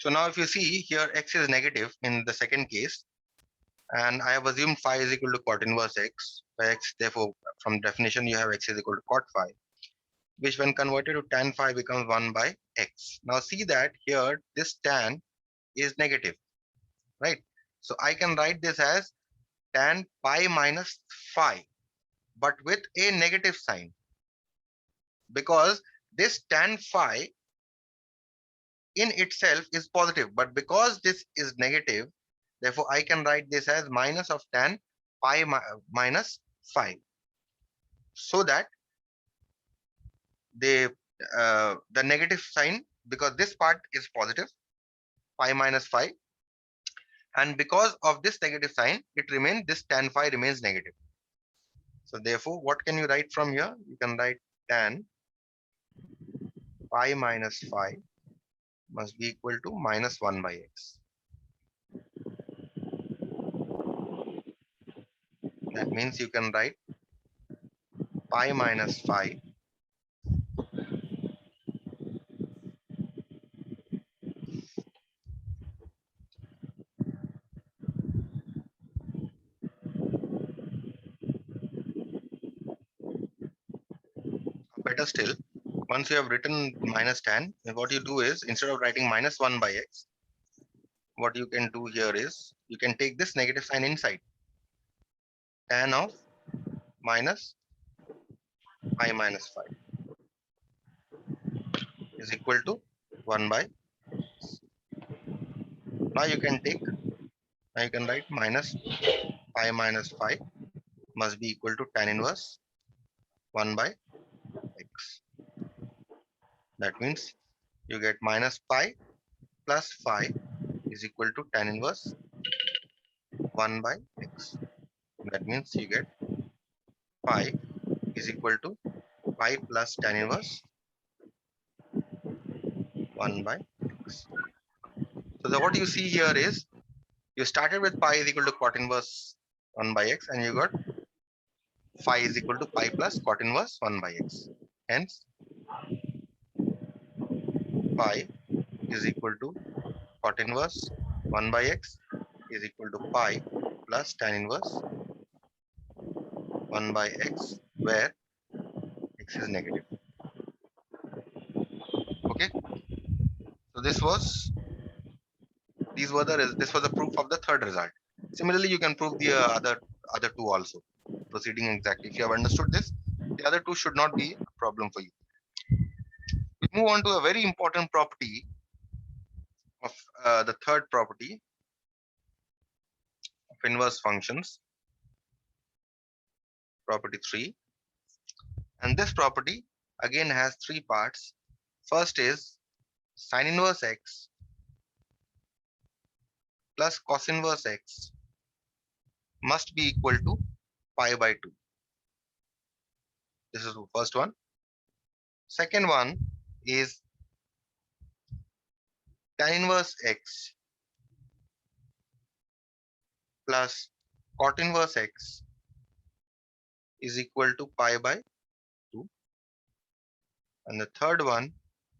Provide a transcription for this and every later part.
So now if you see here, x is negative in the second case, and I have assumed phi is equal to cot inverse x by x. Therefore, from definition, you have x is equal to cot phi, which when converted to tan phi becomes 1 by x. Now see that here this tan is negative, right? So I can write this as tan pi minus phi, but with a negative sign, because this tan phi in itself is positive, but because this is negative, therefore I can write this as minus of tan pi minus phi, so that the negative sign, because this part is positive, pi minus phi, and because of this negative sign, it remains, this tan phi remains negative. So therefore, what can you write from here? You can write tan pi minus phi must be equal to minus 1 by x. That means you can write pi minus phi better still. Once you have written minus tan, what you do is, instead of writing minus 1 by x, what you can do here is you can take this negative sign inside. Tan of minus pi minus phi is equal to 1 by. Now you can take, now you can write minus pi minus phi must be equal to tan inverse 1 by x. That means you get minus pi plus phi is equal to tan inverse 1 by x. That means you get pi is equal to pi plus tan inverse 1 by x. So what you see here is, you started with pi is equal to cot inverse 1 by x, and you got phi is equal to pi plus cot inverse 1 by x. Hence, pi is equal to cot inverse 1 by x is equal to pi plus tan inverse 1 by x, where x is negative. Okay. So this was the proof of the third result. Similarly, you can prove the other two also, proceeding exactly. If you have understood this, the other two should not be a problem for you. We move on to a very important property of the third property of inverse functions, property 3. And this property again has three parts. First is sin inverse x plus cos inverse x must be equal to pi by 2. This is the first one. Second one is tan inverse x plus cot inverse x is equal to pi by 2. And the third one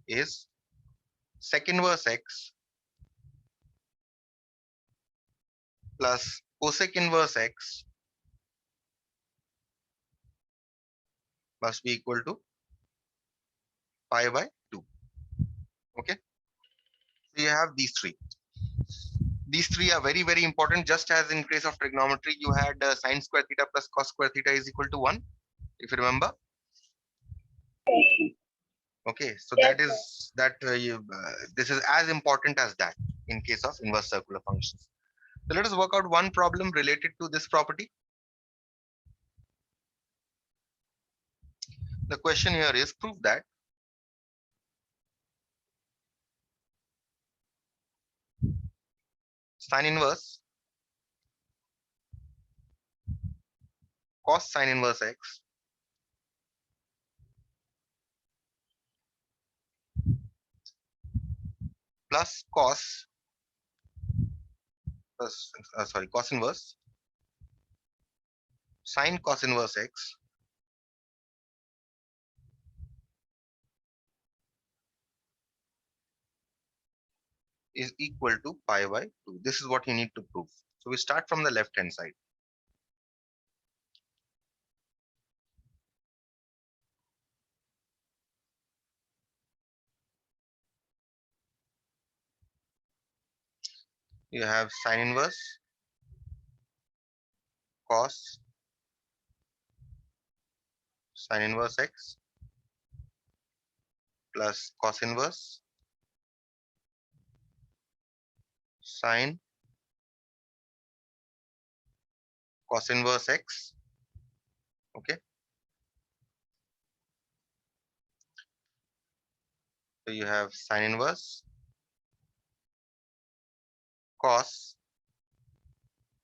is sec inverse x plus cosec inverse x must be equal to pi by 2. Okay. So you have these three. These three are very, very important. Just as in case of trigonometry, you had sine square theta plus cos square theta is equal to 1, if you remember. Okay, so that is that this is as important as that in case of inverse circular functions. So let us work out one problem related to this property. The question here is, prove that sine inverse cos sine inverse x plus cos cos inverse sine cos inverse x is equal to pi by 2. This is what you need to prove. So we start from the left hand side. You have sine inverse, cos, sine inverse x plus cos inverse, sine cos inverse x. Okay. So you have sine inverse, cos.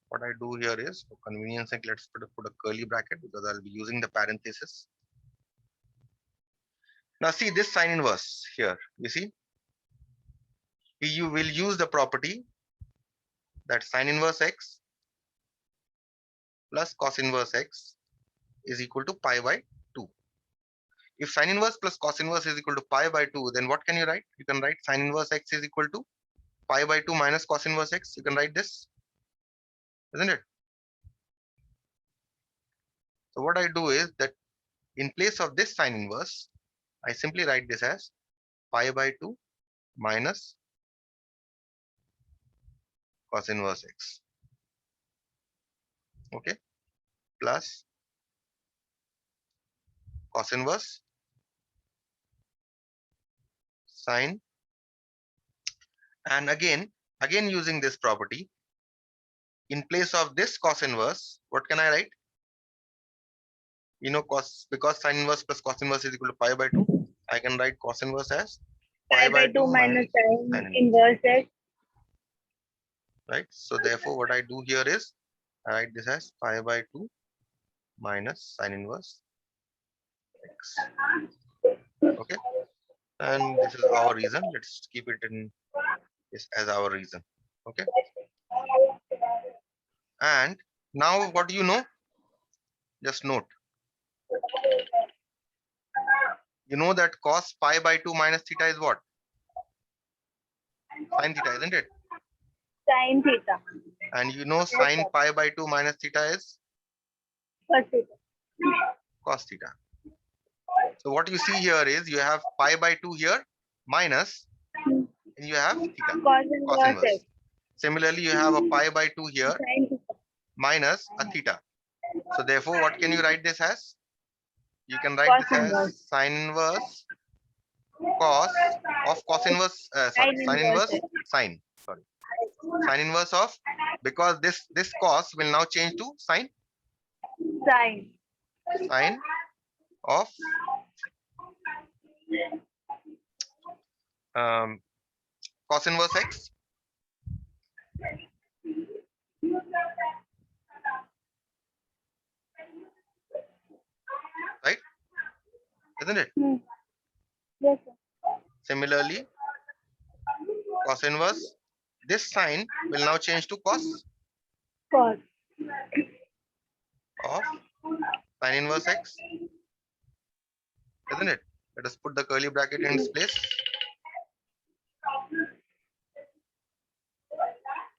What I do here is, for convenience sake, let's put a curly bracket because I'll be using the parenthesis. Now see this sine inverse here. You see, you will use the property that sine inverse x plus cos inverse x is equal to pi by 2. If sine inverse plus cos inverse is equal to pi by 2, then what can you write? You can write sine inverse x is equal to pi by 2 minus cos inverse x. You can write this, isn't it? So what I do is that in place of this sine inverse, I simply write this as pi by 2 minus cos inverse x. Okay, plus cos inverse sine, and again using this property, in place of this cos inverse, what can I write? You know, cos, because sine inverse plus cos inverse is equal to pi by 2, I can write cos inverse as Pi by 2 minus sine inverse x. Right. So therefore, what I do here is I write this as pi by 2 minus sine inverse x. Okay. And this is our reason. Let's keep it in this as our reason. Okay. And now what do you know? Just note. You know that cos pi by 2 minus theta is what? Sine theta, isn't it? Sine theta. And you know sine pi by 2 minus theta is? Cos theta. Cos theta. So what you see here is you have pi by 2 here minus, and you have theta, cos inverse. Similarly, you have a pi by 2 here minus a theta. So therefore, what can you write this as? You can write this as sine inverse cos of cos inverse, sine inverse sine. Sorry, sine inverse of, because this cos will now change to sine. Sine of cos inverse x. Right? Isn't it? Yes, sir. Similarly, cos inverse, this sign will now change to cos Cos. of sine inverse x. Isn't it? Let us put the curly bracket in its place.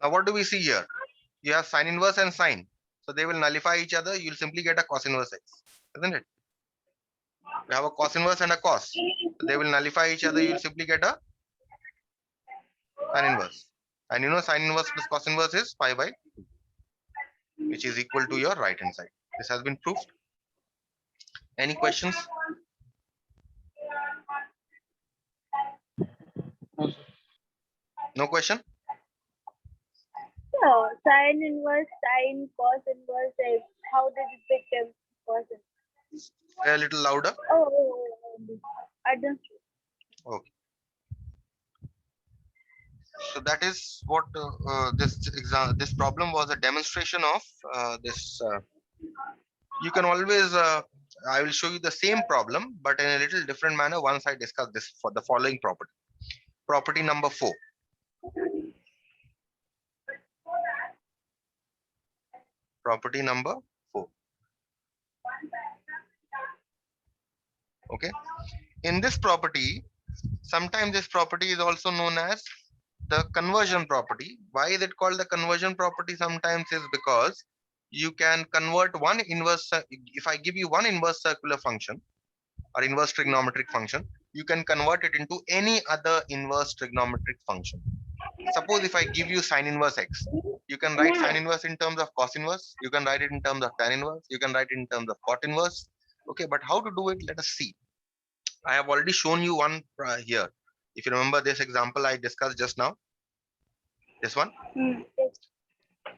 Now what do we see here? You have sine inverse and sine. So they will nullify each other. You'll simply get a cos inverse x. Isn't it? You have a cos inverse and a cos. So they will nullify each other. You'll simply get a sine inverse. And you know sine inverse plus cos inverse is pi by 2, which is equal to your right hand side. This has been proved. Any questions? No question? So, sine inverse, sine, cos inverse x. How did it become cos inverse? Say a little louder. I don't. Okay. So that is what this problem was a demonstration of this. You can always, I will show you the same problem, but in a little different manner once I discuss this for the following property. Property number 4. Property number 4. Okay. In this property, sometimes this property is also known as the conversion property. Why is it called the conversion property sometimes is because you can convert one inverse, if I give you one inverse circular function or inverse trigonometric function, you can convert it into any other inverse trigonometric function. Suppose if I give you sine inverse x, you can write sine inverse in terms of cos inverse, you can write it in terms of tan inverse, you can write it in terms of cot inverse. Okay, but how to do it? Let us see. I have already shown you one here. If you remember this example I discussed just now, this one, Yes.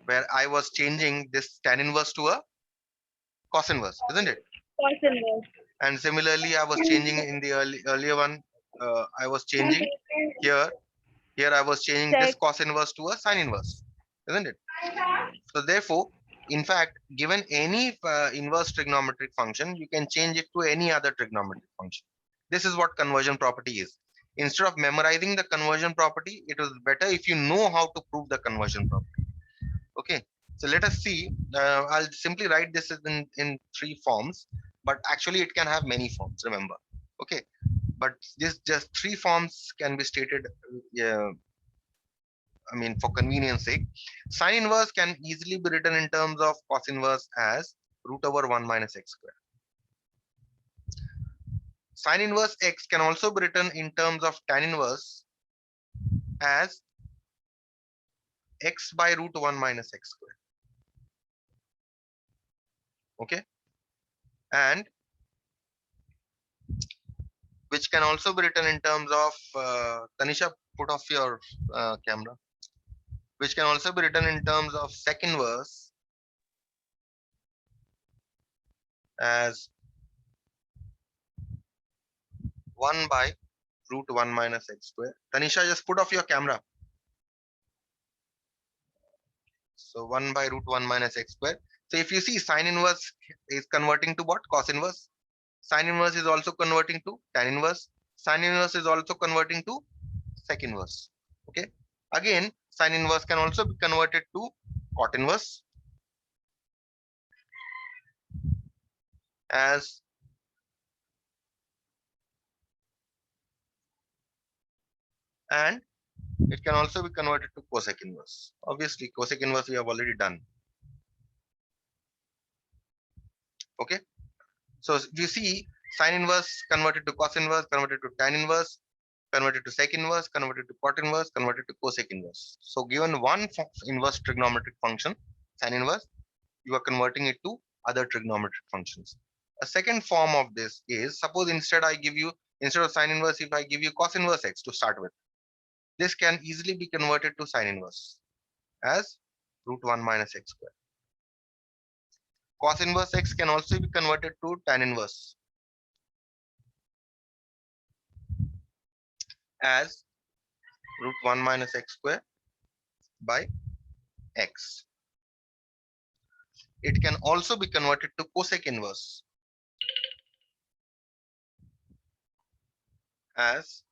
where I was changing this tan inverse to a cos inverse, isn't it? Cos inverse. And similarly, I was changing in the earlier one, I was changing here. Here I was changing this Sec. cos inverse to a sine inverse, isn't it? So therefore, in fact, given any inverse trigonometric function, you can change it to any other trigonometric function. This is what conversion property is. Instead of memorizing the conversion property, it is better if you know how to prove the conversion property. Okay, so let us see. I'll simply write this in three forms, but actually it can have many forms, remember. Okay, but this just three forms can be stated, I mean, for convenience sake. Sine inverse can easily be written in terms of cos inverse as root over 1 minus x square. Sine inverse x can also be written in terms of tan inverse as x by root 1 minus x square. Okay, and which can also be written in terms of Tanisha, put off your camera, which can also be written in terms of sec inverse as 1 by root 1 minus x square. Tanisha, just put off your camera. So 1 by root 1 minus x square. So if you see, sine inverse is converting to what? Cos inverse. Sine inverse is also converting to tan inverse. Sine inverse is also converting to sec inverse. Okay. Again, sine inverse can also be converted to cot inverse as and it can also be converted to cosec inverse. Obviously, cosec inverse we have already done. Okay. So if you see, sine inverse converted to cos inverse, converted to tan inverse, converted to sec inverse, converted to cot inverse, converted to cosec inverse. So given one inverse trigonometric function, sine inverse, you are converting it to other trigonometric functions. A second form of this is, suppose instead of sine inverse, if I give you cos inverse x to start with, this can easily be converted to sine inverse as root 1 minus x square. Cos inverse x can also be converted to tan inverse as root 1 minus x square by x. It can also be converted to cosec inverse as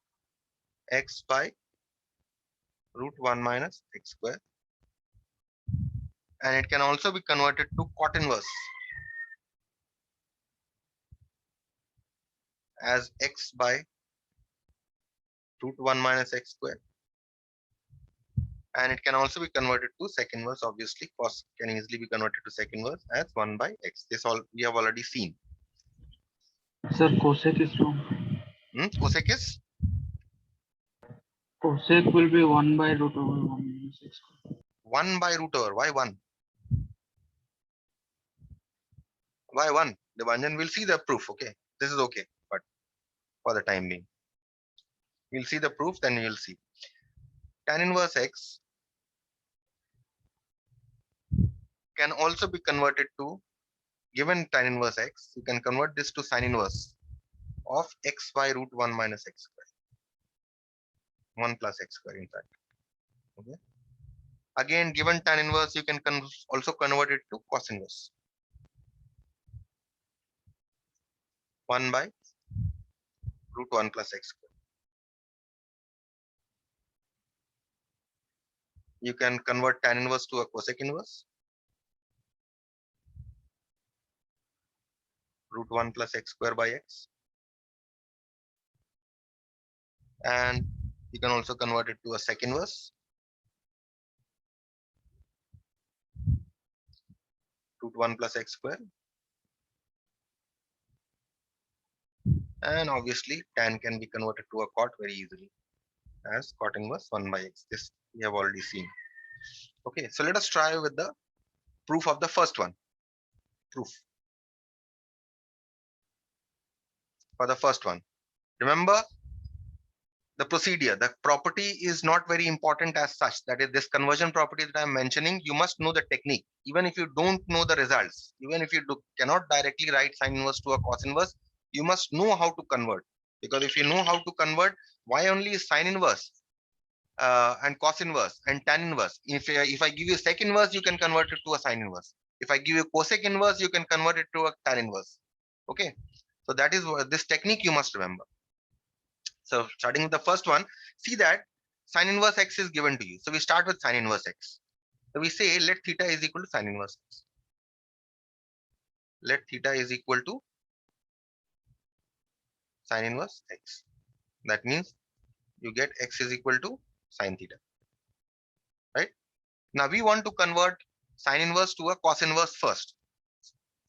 x by root 1 minus x square, and it can also be converted to cot inverse as x by root 1 minus x square, and it can also be converted to sec inverse. Obviously, cos can easily be converted to sec inverse as 1 by x. This all we have already seen. Sir, cosec is wrong. Cosec is Cosec will be 1 by root over 1 minus x square. 1 by root over. Why 1? Why 1? The Devanjan will see the proof. Okay, this is okay, but for the time being, we'll see the proof, then you'll see. Tan inverse x can also be converted to, given tan inverse x, you can convert this to sine inverse of x by root 1 minus x square. 1 plus x square, in fact. Okay. Again, given tan inverse, you can also convert it to cos inverse. 1 by root 1 plus x square. You can convert tan inverse to a cosec inverse. Root 1 plus x square by x. And You can also convert it to a sec inverse. Root 1 plus x square. And obviously tan can be converted to a cot very easily as cot inverse 1 by x. This we have already seen. Okay, so let us try with the proof of the first one. Proof for the first one. Remember the procedure, the property is not very important as such. That is, this conversion property that I'm mentioning, you must know the technique. Even if you don't know the results, even if you cannot directly write sine inverse to a cos inverse, you must know how to convert. Because if you know how to convert, why only sine inverse and cos inverse and tan inverse? If I give you sec inverse, you can convert it to a sine inverse. If I give you cosec inverse, you can convert it to a tan inverse. Okay, so that is this technique you must remember. So starting with the first one, see that sine inverse x is given to you. So we start with sine inverse x. So we say let theta is equal to sine inverse x. Let theta is equal to sine inverse x. That means you get x is equal to sine theta. Right? Now we want to convert sine inverse to a cos inverse first.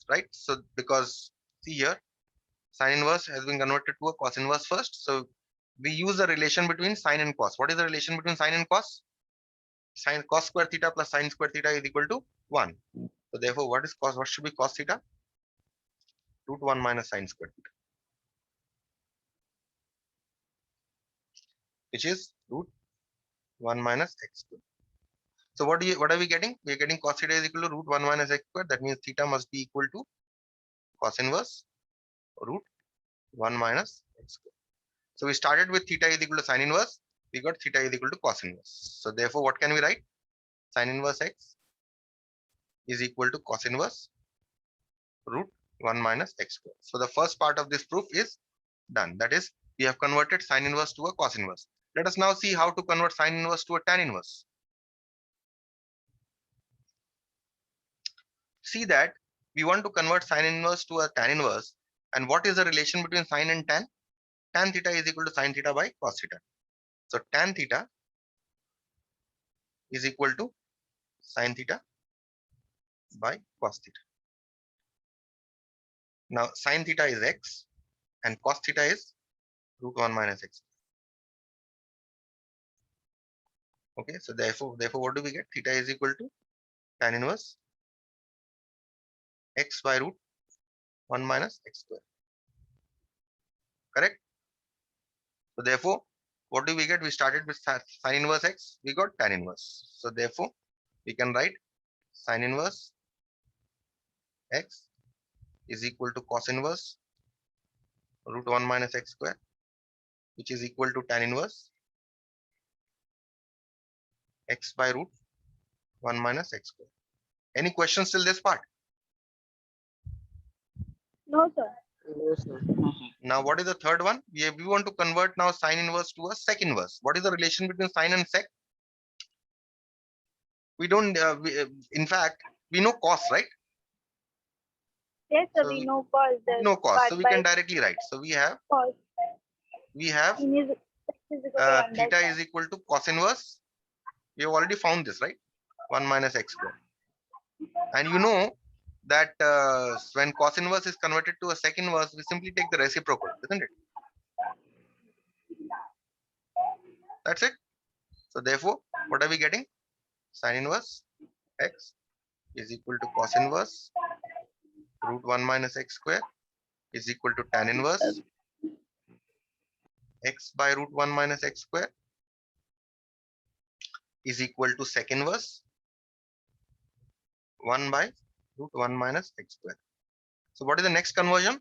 Right? So because see here, sine inverse has been converted to a cos inverse first. So we use the relation between sine and cos. What is the relation between sine and cos? Sine cos square theta plus sine square theta is equal to 1. So therefore, what is cos? What should be cos theta? Root 1 minus sine square theta, which is root 1 minus x square. So what are we getting? We are getting cos theta is equal to root 1 minus x square. That means theta must be equal to cos inverse root 1 minus x square. So we started with theta is equal to sine inverse. We got theta is equal to cos inverse. So therefore, what can we write? Sine inverse x is equal to cos inverse root 1 minus x square. So the first part of this proof is done. That is, we have converted sine inverse to a cos inverse. Let us now see how to convert sine inverse to a tan inverse. See that we want to convert sine inverse to a tan inverse. And what is the relation between sine and tan? Tan theta is equal to sine theta by cos theta. So tan theta is equal to sine theta by cos theta. Now sine theta is x and cos theta is root 1 minus x. Okay, so therefore what do we get? Theta is equal to tan inverse x by root 1 minus x square. Correct? So therefore, what do we get? We started with sine inverse x, we got tan inverse. So therefore, we can write sine inverse x is equal to cos inverse root 1 minus x square, which is equal to tan inverse x by root 1 minus x square. Any questions till this part? No, sir. No, sir. Now, what is the third one? We want to convert now sine inverse to a sec inverse. What is the relation between sine and sec? We don't, in fact, we know cos, right? Yes, sir. So We we know cos. we know cos, so Part we by can directly write. So we have cos. Sin Is equal to 1 by theta sin. is equal to cos inverse. We have already found this, right? 1 minus x square. And you know that when cos inverse is converted to a sec inverse, we simply take the reciprocal, isn't it? That's it. So therefore, what are we getting? Sin inverse x is equal to cos inverse root 1 minus x square is equal to tan inverse x by root 1 minus x square is equal to sec inverse 1 by root 1 minus x square. So what is the next conversion?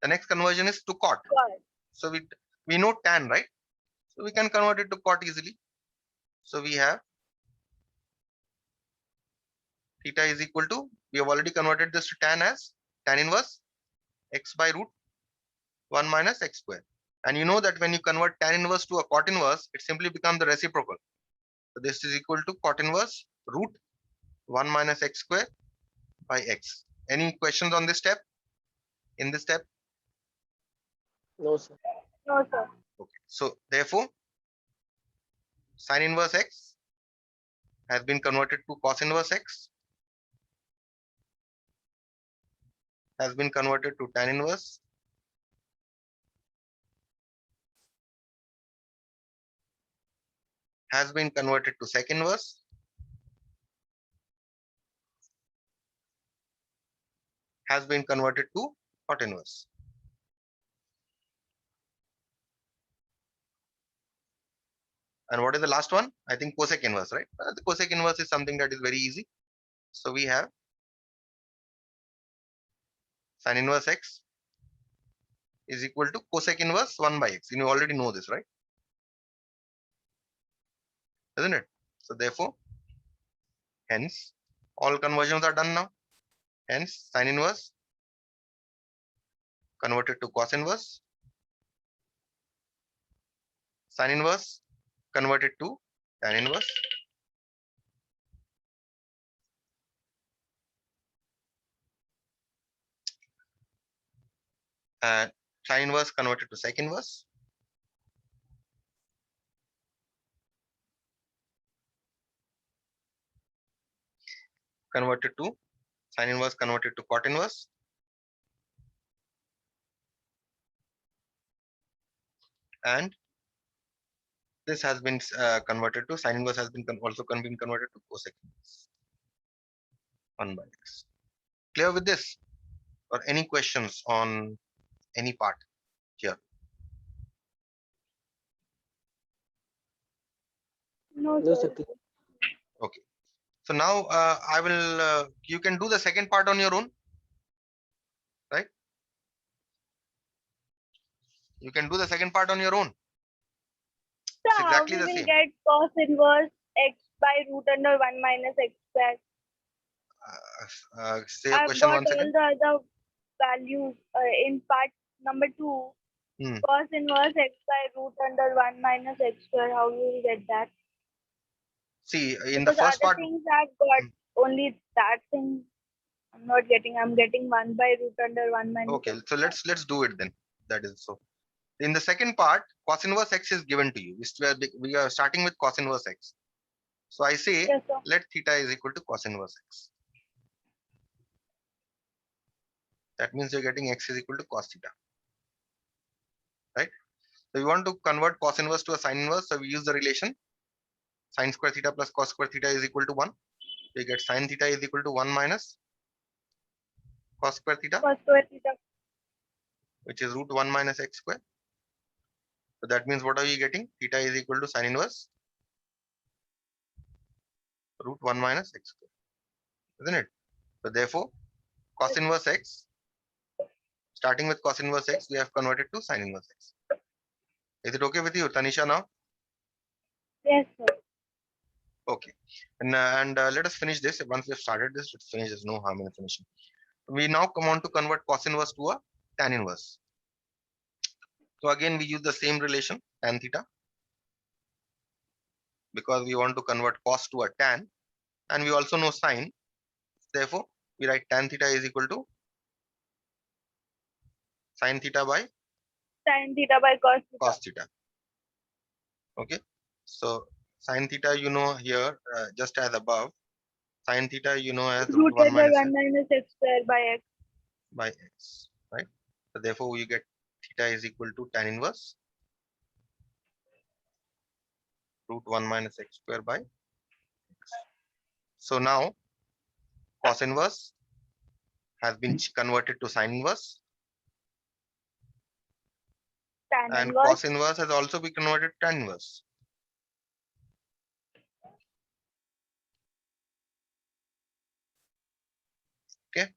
The next conversion is to cot. Cos. So we know tan, right? So we can convert it to cot easily. So we have theta is equal to, we have already converted this to tan as tan inverse x by root 1 minus x square. And you know that when you convert tan inverse to a cot inverse, it simply becomes the reciprocal. So this is equal to cot inverse root 1 minus x square by x. Any questions on this step? In this step? No, sir. No, sir. Okay. So therefore, sin inverse x has been converted to cos inverse x, has been converted to tan inverse, has been converted to sec inverse, has been converted to cot inverse. And what is the last one? I think cosec inverse, right? The cosec inverse is something that is very easy. So we have sin inverse x is equal to cosec inverse 1 by x. You already know this, right? Isn't it? So therefore, hence, all conversions are done now. Hence, sin inverse converted to cos inverse, sin inverse converted to tan inverse, and sin inverse converted to sec inverse, converted to sin inverse converted to cot inverse, and this has been converted to sin inverse has been been converted to cosec inverse 1 by x. Clear with this? Or any questions on any part here? No, No, sir. sir. Okay. So now I will, you can do the second part on your own, right? You can do the second part on your own. So It's how exactly we the will same. get cos inverse x by root under 1 minus x square? Say your I've question got once all again. the other values in part number 2. Hmm. Cos inverse x by root under 1 minus x square. How we will get that? See, in the Because first other part, things I've got hmm, only that thing I'm not getting. I'm getting 1 by root under 1 minus okay. x So square. let's do it then. That is so. In the second part, cos inverse x is given to you. We are starting with cos inverse x. So I say Yes, sir. let theta is equal to cos inverse x. That means you're getting x is equal to cos theta, right? So we want to convert cos inverse to a sin inverse. So we use the relation sin square theta plus cos square theta is equal to 1. We get sin theta is equal to 1 minus cos square theta, Cos square theta. which is root 1 minus x square. So that means what are we getting? Theta is equal to sin inverse root 1 minus x square, isn't it? So therefore, cos Yes, inverse x, starting with cos inverse x, we have converted to sin inverse x. Is it okay with you, Tanisha, now? yes, sir. Okay. And let us finish this. Once we have started this, let's finish. There's no harm in finishing. We now come on to convert cos inverse to a tan inverse. So again, we use the same relation, tan theta, because we want to convert cos to a tan, and we also know sine. Therefore, we write tan theta is equal to sin theta by Sin theta by cos theta. cos theta. Okay. So sin theta, you know here, just as above, sin theta, you know as root Root 1 under minus 1 minus x square by x. by x, right? So therefore, you get theta is equal to tan inverse root 1 minus x square by x. So now cos inverse has been converted to sin inverse, Tan and inverse. cos inverse has also been converted to tan inverse. Okay.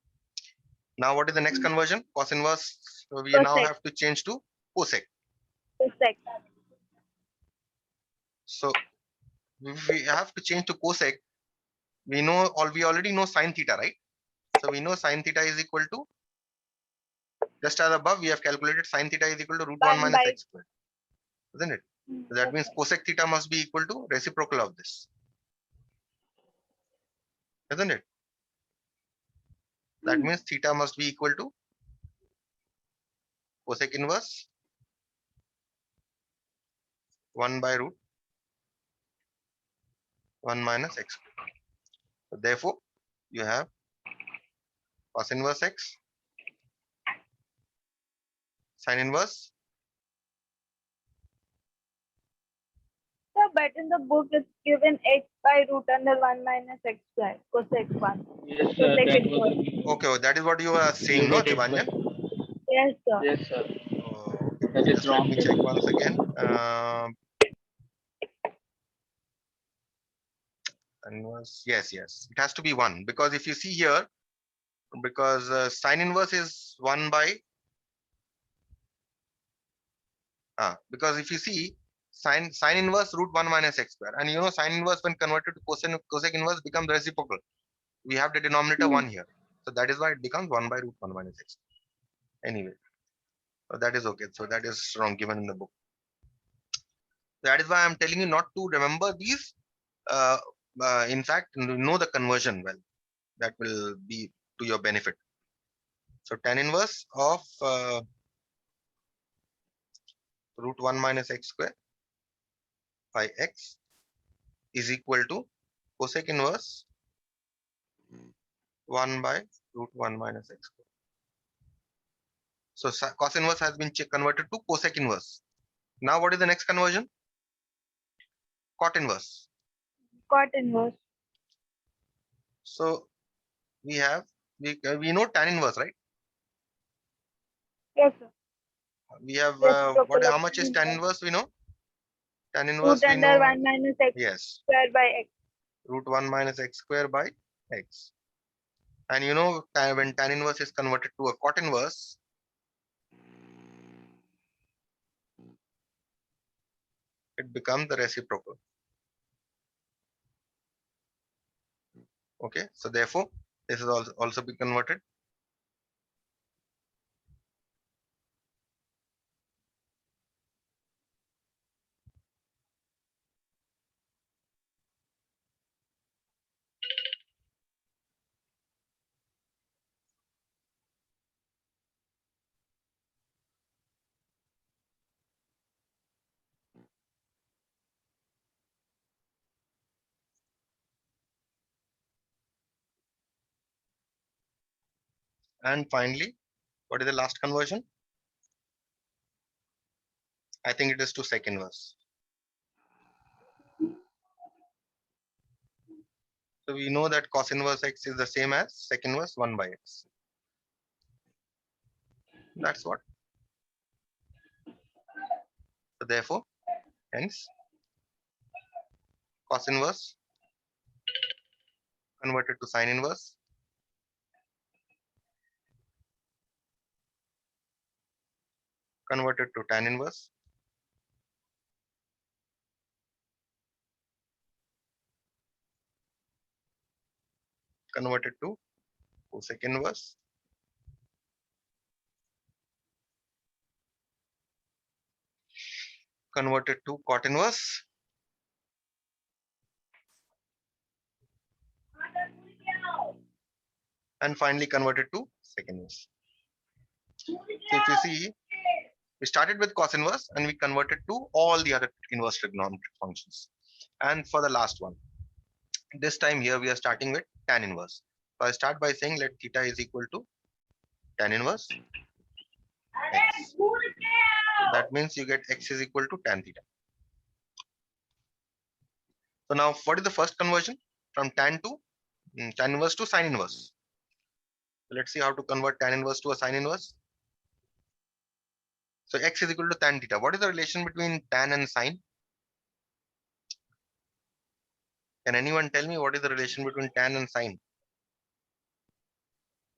Now what is the next conversion? Cos inverse, so we now Cosec. have to change to cosec. Cosec. So if we have to change to cosec, we already know sin theta, right? So we know sin theta is equal to, just as above, we have calculated sin theta is equal to root 1 1 minus by. x square, isn't it? So that means cosec theta must be equal to reciprocal of this, isn't it? That means theta must be equal to cosec inverse 1 by root 1 minus x. So therefore, you have cos inverse x, sin inverse. So, but in the book it's given x by root under 1 minus x square, cosec 1. Yes, sir. Cosec That inverse. was Okay, that is what you are saying, you no, get it Dibanjan? right. Yes, sir. Yes, sir. Oh, okay. That is Just let wrong. me check once again. Inverse. Yes, yes. It has to be 1 because if you see here, because sine inverse is 1 by because if you see sine inverse root 1 minus x square, and you know sine inverse when converted to cosec inverse becomes reciprocal. We have the denominator Hmm. 1 here, so that is why it becomes 1 by root 1 minus x. Anyway, so that is okay. So that is wrong given in the book. That is why I'm telling you not to remember these. Uh, in fact, know the conversion well. That will be to your benefit. So tan inverse of root 1 minus x square by x is equal to cosec inverse 1 by root 1 minus x square. So cos inverse has been converted to cosec inverse. Now what is the next conversion? Cot inverse. Cot inverse. So we have we know tan inverse, right? Yes, sir. We have Reciprocal what? of How much tan is tan inverse. inverse? We know tan Root inverse. We under know 1 minus x yes, square by x. root 1 minus x square by x. And you know when tan inverse is converted to a cot inverse, it becomes the reciprocal. Okay, so therefore this is also be converted. And finally, what is the last conversion? I think it is to sec inverse. So we know that cos inverse x is the same as sec inverse 1 by x. That's what. So therefore, hence cos inverse converted to sine inverse converted to tan inverse converted to cosec inverse converted to cot inverse and finally converted to sec inverse. So if you see, we started with cos inverse and we converted to all the other inverse trigonometric functions. And for the last one, this time here we are starting with tan inverse. So I start by saying let theta is equal to tan inverse x. That means you get x is equal to tan theta. So now what is the first conversion? From tan to tan inverse to sine inverse. So let's see how to convert tan inverse to a sine inverse. So x is equal to tan theta. What is the relation between tan and sine? Can anyone tell me what is the relation between tan and sine?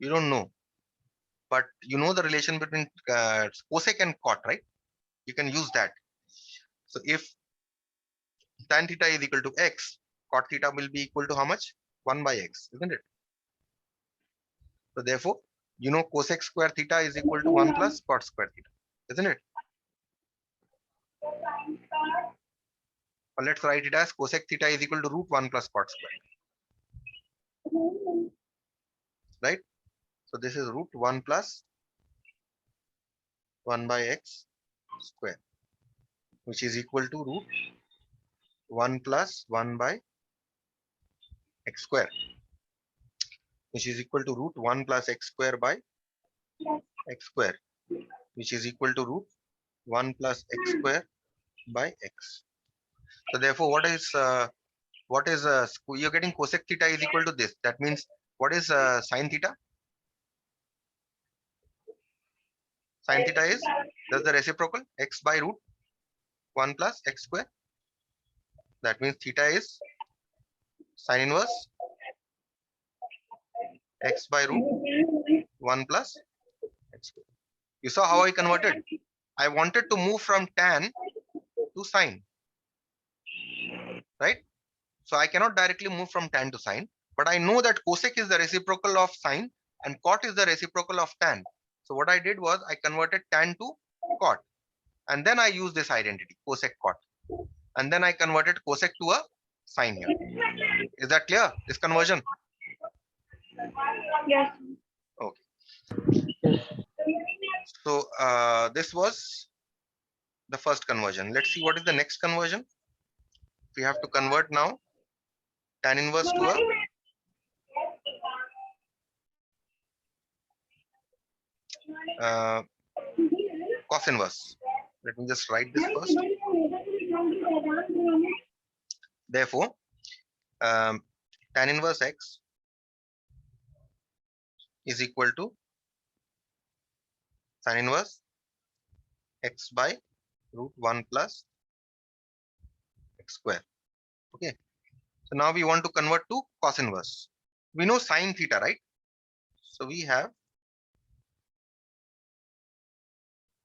You don't know, but you know the relation between cosec and cot, right? You can use that. So if tan theta is equal to x, cot theta will be equal to how much? 1 by x, isn't it? So therefore, you know cosec square theta is equal to 1 plus cot square theta, isn't it? Or let's write it as cosec theta is equal to root 1 plus cot square, right? So this is root 1 plus 1 by x square. which is equal to root 1 plus 1 by x square, which is equal to root 1 plus x square by x square, which is equal to root 1 plus x square by x. So therefore, you're getting cosec theta is equal to this. That means what is sine theta? Sine theta is that's the reciprocal x by root 1 plus x square. That means theta is sine inverse x by root 1 plus x square. You saw how I converted. I wanted to move from tan to sine, right? So I cannot directly move from tan to sine, but I know that cosec is the reciprocal of sine and cot is the reciprocal of tan. So what I did was I converted tan to cot, and then I used this identity cosec cot, and then I converted cosec to a sine here. Is that clear? This conversion? Yes. Okay. So this was the first conversion. Let's see what is the next conversion. We have to convert now tan inverse to a cos inverse. Let me just write this first. Therefore, tan inverse x is equal to sin inverse x by root 1 plus x square. Okay. So now we want to convert to cos inverse. We know sin theta, right? So we have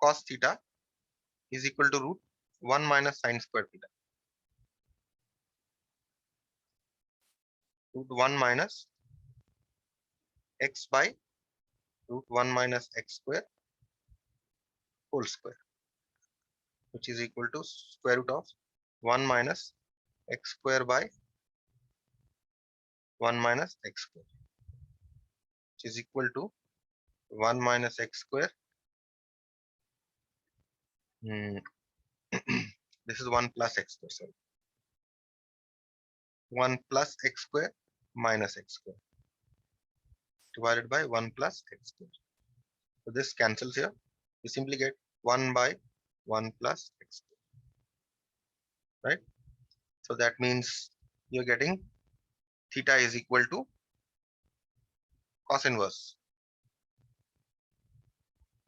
cos theta is equal to root 1 minus sin square theta. Root 1 minus x by root 1 minus x square whole square, which is equal to square root of 1 minus x square by 1 minus x square, which is equal to 1 minus x square. This is 1 plus x square, sorry. 1 plus x square minus x square divided by 1 plus x square. So this cancels here. You simply get 1 by 1 plus x square, right? So that means you're getting theta is equal to cos inverse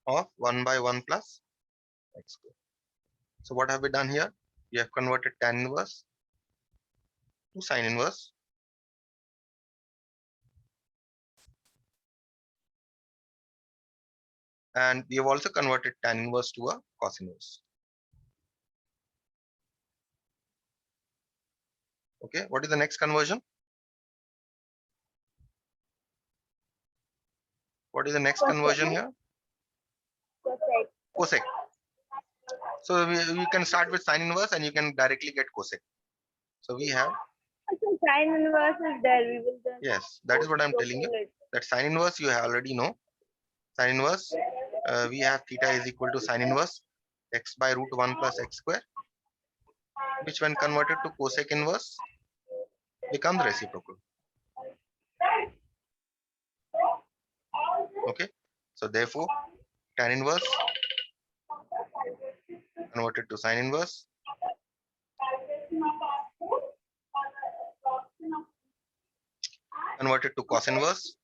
of 1 by 1 plus x square. So what have we done here? We have converted tan inverse to sine inverse. And we have also converted tan inverse to a cos inverse. Okay, what is the next conversion? What is the next conversion here? Cosec. Cosec. So we can start with sine inverse and you can directly get cosec. So we have, So sin inverse is there. We will then. yes, that is what I'm telling you. That sine inverse you already know. Sine inverse, we have theta is equal to sine inverse x by root 1 plus x square, which when converted to cosec inverse becomes reciprocal. Okay, so therefore tan inverse converted to sine inverse converted to cos inverse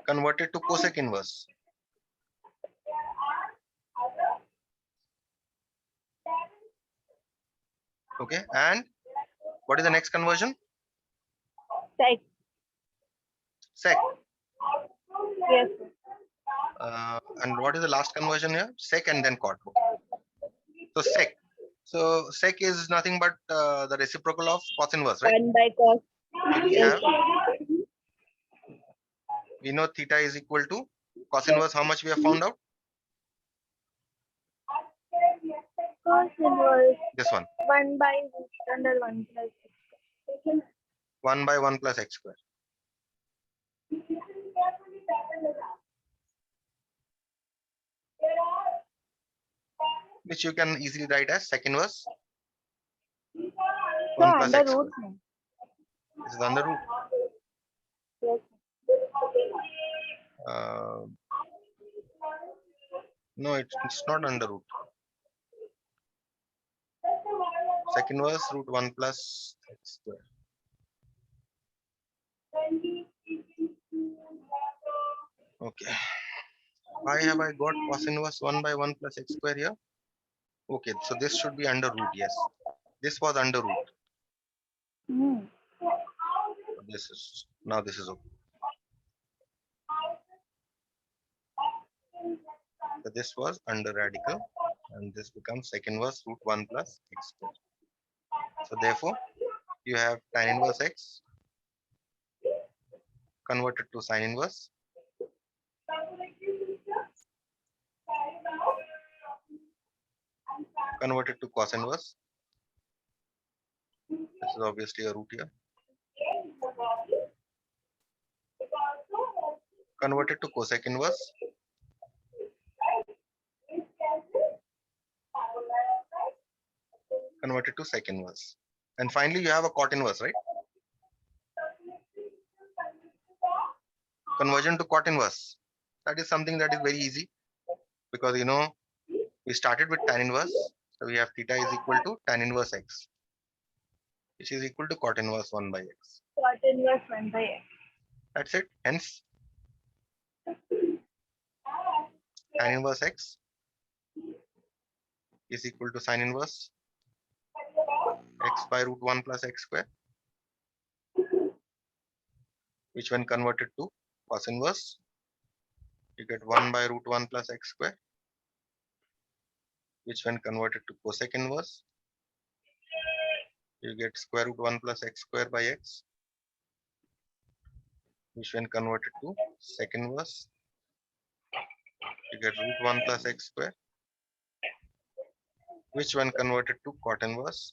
converted to cosec inverse. Okay, and what is the next conversion? Sec. Sec. Yes. And what is the last conversion here? Sec and then cot. So sec. So sec is nothing but the reciprocal of cos inverse, right? 1 by cos. So we have, we know theta is equal to cos inverse. How much we have found out? Cos inverse. This one. 1 by root under 1 plus x. 1 by 1 plus x square. which you can easily write as sec inverse So 1 plus under x root square. में. This is under root. Yes. No, it's not under root. Sec inverse root 1 plus x square. Okay. Why have I got cos inverse 1 by 1 plus x square here? Okay, so this should be under root. Yes, this was under root. Hmm. This is now this is okay. So this was under radical, and this becomes sec inverse root 1 plus x square. So therefore, you have tan inverse x converted to sin inverse, converted to cos inverse. This is obviously a root here. Converted to cosec inverse. Converted to sec inverse. And finally, you have a cot inverse, right? Conversion to cot inverse. That is something that is very easy because you know we started with tan inverse. So we have theta is equal to tan inverse x, which is equal to cot inverse 1 by x. Cot inverse 1 by x. That's it. Hence, tan inverse x is equal to sin inverse x by root 1 plus x square, which when converted to cos inverse, you get 1 by root 1 plus x square, which when converted to cosec inverse, you get square root 1 plus x square by x, which when converted to sec inverse, you get root 1 plus x square, which when converted to cot inverse,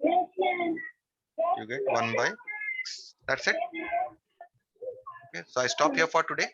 you get 1 by x. That's it. Okay, so I stop here for today.